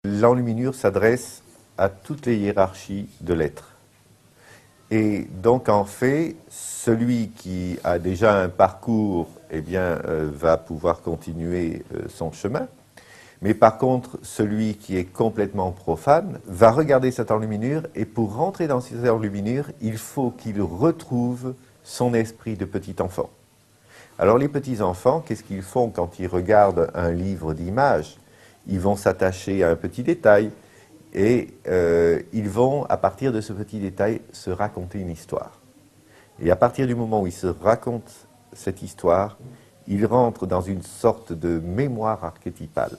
L'enluminure s'adresse à toutes les hiérarchies de l'être. Et donc en fait, celui qui a déjà un parcours va pouvoir continuer son chemin. Mais par contre, celui qui est complètement profane va regarder cette enluminure et pour rentrer dans cette enluminure, il faut qu'il retrouve son esprit de petit enfant. Alors les petits enfants, qu'est-ce qu'ils font quand ils regardent un livre d'images? Ils vont s'attacher à un petit détail et ils vont, à partir de ce petit détail, se raconter une histoire. Et à partir du moment où ils se racontent cette histoire, ils rentrent dans une sorte de mémoire archétypale.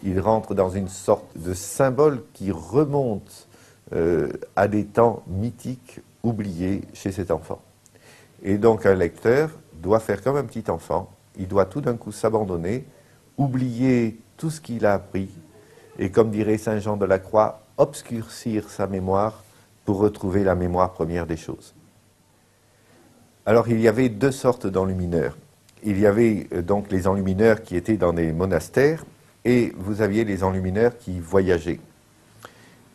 Ils rentrent dans une sorte de symbole qui remonte à des temps mythiques oubliés chez cet enfant. Et donc un lecteur doit faire comme un petit enfant, il doit tout d'un coup s'abandonner, oublier tout ce qu'il a appris, et comme dirait Saint Jean de la Croix, obscurcir sa mémoire pour retrouver la mémoire première des choses. Alors il y avait deux sortes d'enlumineurs. Il y avait donc les enlumineurs qui étaient dans des monastères, et vous aviez les enlumineurs qui voyageaient.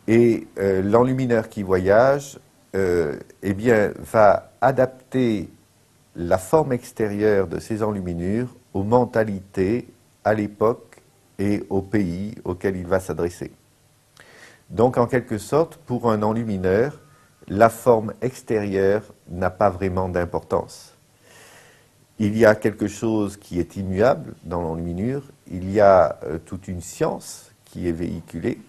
Et l'enlumineur qui voyage, va adapter la forme extérieure de ces enluminures aux mentalités, à l'époque et au pays auquel il va s'adresser. Donc en quelque sorte, pour un enlumineur, la forme extérieure n'a pas vraiment d'importance. Il y a quelque chose qui est immuable dans l'enluminure, il y a toute une science qui est véhiculée,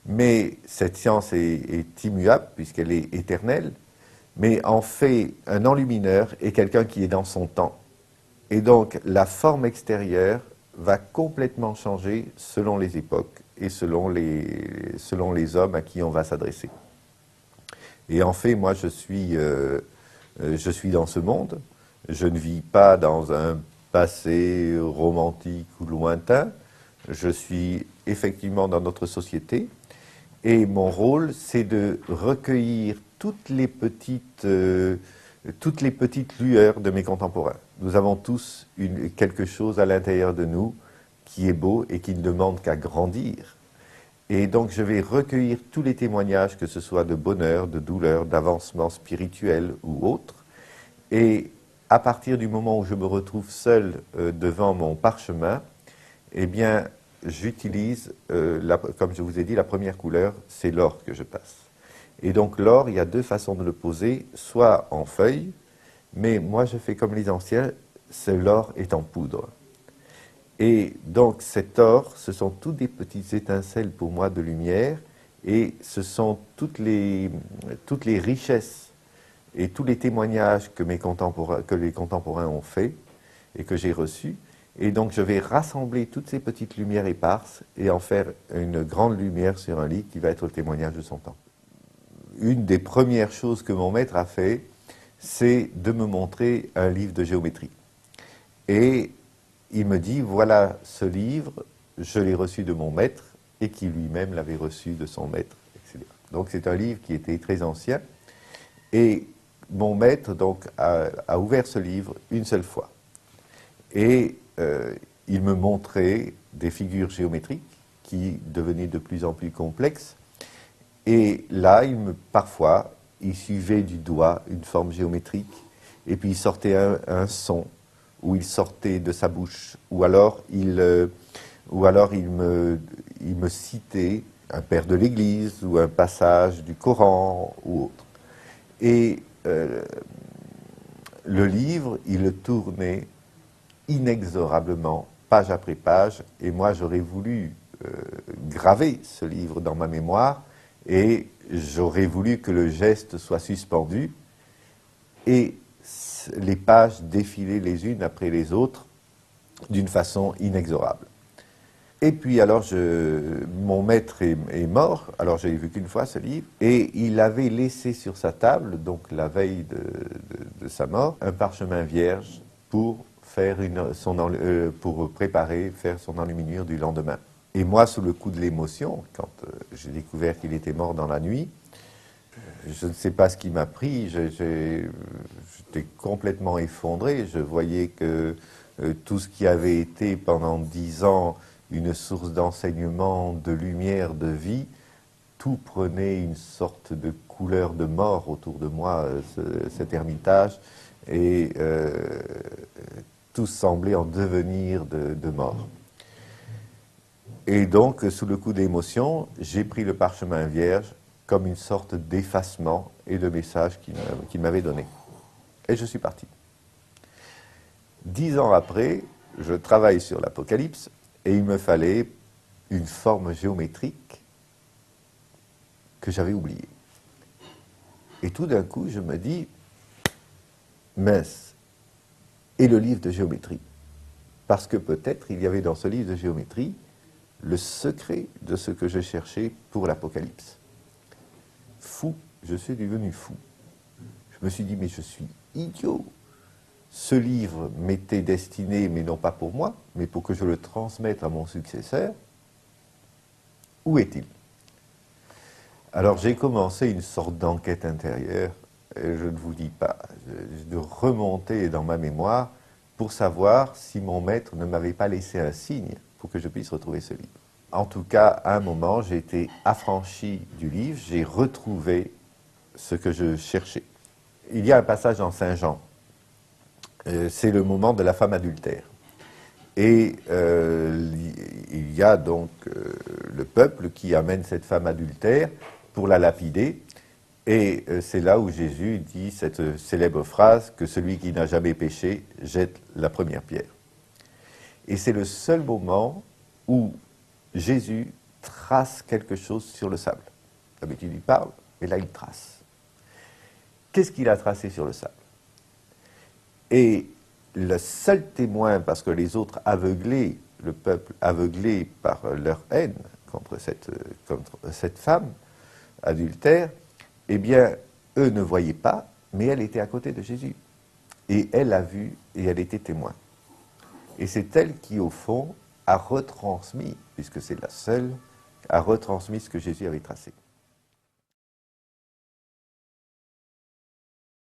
mais cette science est immuable puisqu'elle est éternelle, mais en fait, un enlumineur est quelqu'un qui est dans son temps. Et donc, la forme extérieure va complètement changer selon les époques et selon les hommes à qui on va s'adresser. Et en fait, moi, je suis dans ce monde. Je ne vis pas dans un passé romantique ou lointain. Je suis effectivement dans notre société. Et mon rôle, c'est de recueillir toutes les petites lueurs de mes contemporains. Nous avons tous quelque chose à l'intérieur de nous qui est beau et qui ne demande qu'à grandir. Et donc je vais recueillir tous les témoignages, que ce soit de bonheur, de douleur, d'avancement spirituel ou autre. Et à partir du moment où je me retrouve seul devant mon parchemin, j'utilise, comme je vous ai dit, la première couleur, c'est l'or que je passe. Et donc l'or, il y a deux façons de le poser, soit en feuille, mais moi je fais comme les anciens, l'or est en poudre. Et donc cet or, ce sont toutes des petites étincelles pour moi de lumière, et ce sont toutes les richesses et tous les témoignages que les contemporains ont faits et que j'ai reçus. Et donc je vais rassembler toutes ces petites lumières éparses et en faire une grande lumière sur un lit qui va être le témoignage de son temps. Une des premières choses que mon maître a fait, c'est de me montrer un livre de géométrie. Et il me dit, voilà ce livre, je l'ai reçu de mon maître et qui lui-même l'avait reçu de son maître, etc. Donc c'est un livre qui était très ancien. Et mon maître donc, a ouvert ce livre une seule fois. Et il me montrait des figures géométriques qui devenaient de plus en plus complexes. Et là, parfois, il suivait du doigt une forme géométrique, et puis il sortait un son, ou il sortait de sa bouche, ou alors il me citait un père de l'Église, ou un passage du Coran, ou autre. Et le livre, il le tournait inexorablement, page après page, et moi j'aurais voulu graver ce livre dans ma mémoire, et j'aurais voulu que le geste soit suspendu, et les pages défilaient les unes après les autres d'une façon inexorable. Et puis alors, mon maître est mort, alors je l'ai vu qu'une fois ce livre, et il avait laissé sur sa table, donc la veille de sa mort, un parchemin vierge pour faire faire son enluminure du lendemain. Et moi, sous le coup de l'émotion, quand j'ai découvert qu'il était mort dans la nuit, je ne sais pas ce qui m'a pris, j'étais complètement effondré, je voyais que tout ce qui avait été pendant 10 ans une source d'enseignement, de lumière, de vie. Tout prenait une sorte de couleur de mort autour de moi, cet ermitage, et tout semblait en devenir de mort. Et donc, sous le coup d'émotion, j'ai pris le parchemin vierge comme une sorte d'effacement et de message qu'il m'avait donné. Et je suis parti. 10 ans après, je travaille sur l'Apocalypse et il me fallait une forme géométrique que j'avais oubliée. Et tout d'un coup, je me dis, mince, et le livre de géométrie? Parce que peut-être il y avait dans ce livre de géométrie le secret de ce que je cherchais pour l'Apocalypse. Fou, je suis devenu fou. Je me suis dit, mais je suis idiot. Ce livre m'était destiné, mais non pas pour moi, mais pour que je le transmette à mon successeur. Où est-il? Alors j'ai commencé une sorte d'enquête intérieure, et je ne vous dis pas, de remonter dans ma mémoire pour savoir si mon maître ne m'avait pas laissé un signe pour que je puisse retrouver ce livre. En tout cas, à un moment, j'ai été affranchi du livre, j'ai retrouvé ce que je cherchais. Il y a un passage dans Saint Jean, c'est le moment de la femme adultère. Et il y a donc le peuple qui amène cette femme adultère pour la lapider. Et c'est là où Jésus dit cette célèbre phrase que celui qui n'a jamais péché jette la première pierre. Et c'est le seul moment où Jésus trace quelque chose sur le sable. D'habitude il parle, mais là il trace. Qu'est-ce qu'il a tracé sur le sable? Et le seul témoin, parce que les autres aveuglés, le peuple aveuglé par leur haine contre cette femme adultère, eh bien, eux ne voyaient pas, mais elle était à côté de Jésus. Et elle a vu, et elle était témoin. Et c'est elle qui, au fond, a retransmis, puisque c'est la seule, a retransmis ce que Jésus avait tracé.